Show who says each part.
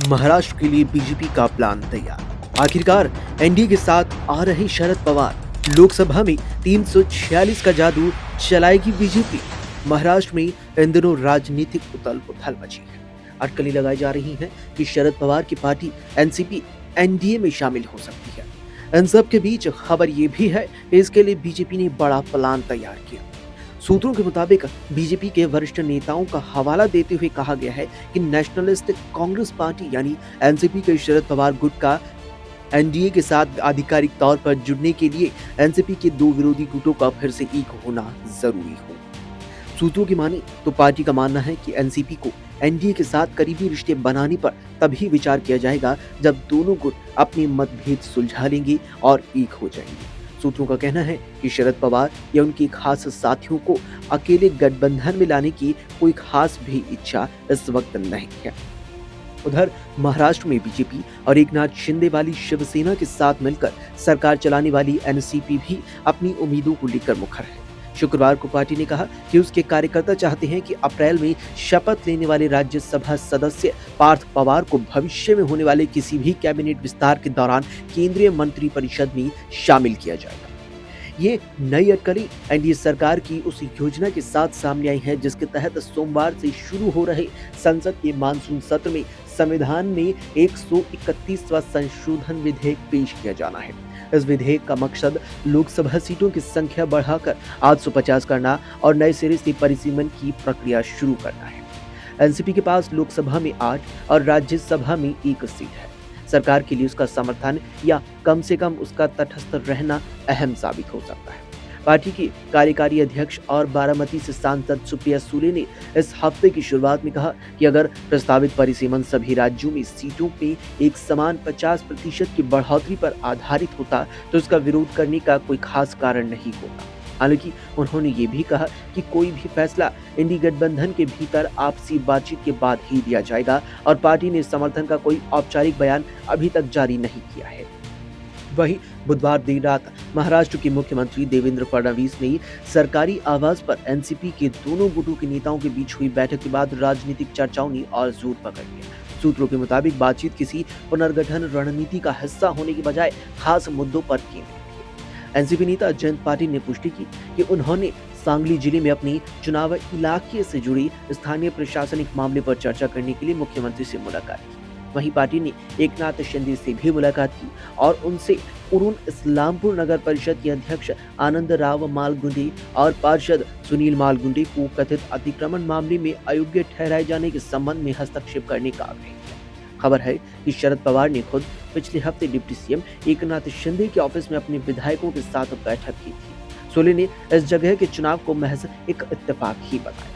Speaker 1: महाराष्ट्र के लिए बीजेपी का प्लान तैयार। आखिरकार एनडीए के साथ आ रहे शरद पवार। लोकसभा में 346 का जादू चलाएगी बीजेपी। महाराष्ट्र में इन दिनों राजनीतिक उथल पुथल मची है। अटकलें लगाई जा रही हैं कि शरद पवार की पार्टी एनसीपी एनडीए में शामिल हो सकती है। इन सब के बीच खबर ये भी है कि इसके लिए बीजेपी ने बड़ा प्लान तैयार किया। सूत्रों के मुताबिक बीजेपी के वरिष्ठ नेताओं का हवाला देते हुए कहा गया है कि नेशनलिस्ट कांग्रेस पार्टी यानी एनसीपी के शरद पवार गुट का एनडीए के साथ आधिकारिक तौर पर जुड़ने के लिए एनसीपी के दो विरोधी गुटों का फिर से एक होना जरूरी हो। सूत्रों की माने तो पार्टी का मानना है कि एनसीपी को एनडीए के साथ करीबी रिश्ते बनाने पर तभी विचार किया जाएगा जब दोनों गुट अपने मतभेद सुलझा लेंगे और एक हो जाएंगे। सूत्रों का कहना है कि शरद पवार या उनके खास साथियों को अकेले गठबंधन में लाने की कोई खास भी इच्छा इस वक्त नहीं है। उधर महाराष्ट्र में बीजेपी और एकनाथ शिंदे वाली शिवसेना के साथ मिलकर सरकार चलाने वाली एनसीपी भी अपनी उम्मीदों को लेकर मुखर है। शुक्रवार को पार्टी ने कहा कि उसके कार्यकर्ता चाहते हैं कि अप्रैल में शपथ लेने वाले राज्यसभा सदस्य पार्थ पवार को भविष्य में होने वाले किसी भी कैबिनेट विस्तार के दौरान केंद्रीय मंत्रिपरिषद में शामिल किया जाएगा। ये नई अटकलें एनडीए सरकार की उस योजना के साथ सामने आई है जिसके तहत सोमवार से शुरू हो रहे संसद के मानसून सत्र में संविधान में 131वां संशोधन विधेयक पेश किया जाना है। इस विधेयक का मकसद लोकसभा सीटों की संख्या बढ़ाकर 850 करना और नए सिरे से परिसीमन की प्रक्रिया शुरू करना है। एनसीपी के पास लोकसभा में 8 और राज्यसभा में 1 सीट है। सरकार के लिए उसका समर्थन या कम से कम उसका तटस्थ रहना अहम साबित हो सकता है। पार्टी की कार्यकारी अध्यक्ष और बारामती से सांसद सुप्रिया सुले ने इस हफ्ते की शुरुआत में कहा कि अगर प्रस्तावित परिसीमन सभी राज्यों में सीटों पे एक समान 50% की बढ़ोतरी पर आधारित होता तो इसका विरोध करने का कोई खास कारण नहीं होता। हालांकि उन्होंने ये भी कहा कि कोई भी फैसला इंडी गठबंधन के भीतर आपसी बातचीत के बाद ही दिया जाएगा और पार्टी ने समर्थन का कोई औपचारिक बयान अभी तक जारी नहीं किया है। वहीं बुधवार देर रात महाराष्ट्र के मुख्यमंत्री देवेंद्र फडणवीस ने सरकारी आवास पर एनसीपी के दोनों गुटों के नेताओं के बीच हुई बैठक के बाद राजनीतिक चर्चाओं ने और जोर पकड़ लिया। सूत्रों के मुताबिक बातचीत किसी पुनर्गठन रणनीति का हिस्सा होने के बजाय खास मुद्दों पर केंद्रित थी। एनसीपी नेता जयंत पाटिल ने पुष्टि की कि उन्होंने सांगली जिले में अपनी चुनाव इलाके से जुड़ी स्थानीय प्रशासनिक मामले पर चर्चा करने के लिए मुख्यमंत्री से मुलाकात की। वहीं पार्टी ने एकनाथ शिंदे से भी मुलाकात की और उनसे उरुण इस्लामपुर नगर परिषद के अध्यक्ष आनंद राव मालगुंडे और पार्षद सुनील मालगुंडे को कथित अतिक्रमण मामले में अयोग्य ठहराए जाने के संबंध में हस्तक्षेप करने का आग्रह किया। खबर है कि शरद पवार ने खुद पिछले हफ्ते डिप्टी सीएम एकनाथ शिंदे के ऑफिस में अपने विधायकों के साथ बैठक की थी। सोले ने इस जगह के चुनाव को महज एक इत्तेफाक ही बताया।